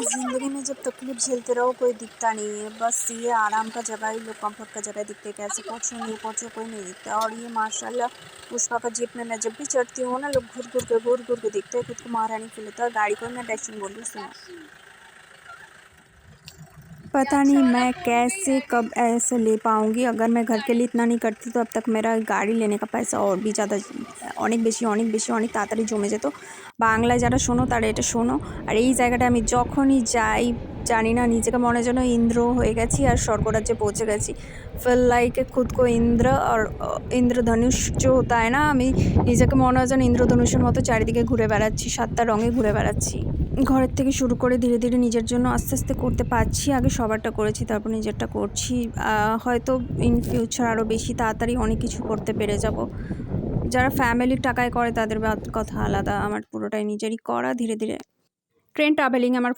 जिंदगी में जब तकलीफ झेलते रहो कोई दिखता नहीं है, बस ये आराम का जगह ही लोग कंफर्ट का जगह दिखते हैं। कैसे पहुँचो नहीं पहुँचो कोई नहीं दिखता। और ये माशाल्लाह पुष्पा का जीप में मैं जब भी चढ़ती हूँ ना, लोग घूर घूर के दिखते हैं। खुद को महारानी फील होता है। गाड़ी को मैं डैशिंग बोल रही हूँ, सुनो। पता नहीं मैं कैसे कब ऐसे ले पाऊँगी। अगर मैं घर के लिए इतना नहीं करती तो अब तक मेरा गाড়ি लेने का पैसा और भी ज़्यादा অনেক বেশি অনেক তাড়াতাড়ি জমে যেত। বাংলায় যারা শোনো তারা এটা শোনো। আর এই জায়গাটা আমি যখনই যাই জানি না নিজেকে মনে হয় যেন ইন্দ্র হয়ে গেছি আর স্বর্গরাজ্যে পৌঁছে গেছি। ফিল লাইক खुद को इंद्र और इंद्रधनुष जो होता है ना, আমি নিজেকে মনে হয় যেন ইন্দ্রধনুষের মতো চারিদিকে ঘুরে বেড়াচ্ছি, ৭টা রঙে ঘুরে বেড়াচ্ছি। ঘরের থেকে শুরু করে ধীরে ধীরে নিজের জন্য আস্তে আস্তে করতে পারছি। আগে সবারটা করেছি, তারপর নিজেরটা করছি। হয়তো ইন ফিউচার আরও বেশি তাড়াতাড়ি অনেক কিছু করতে পেরে যাব। যারা ফ্যামিলির টাকায় করে তাদের কথা আলাদা, আমার পুরোটাই নিজেরই করা। ধীরে ধীরে ট্রেন ট্রাভেলিং আমার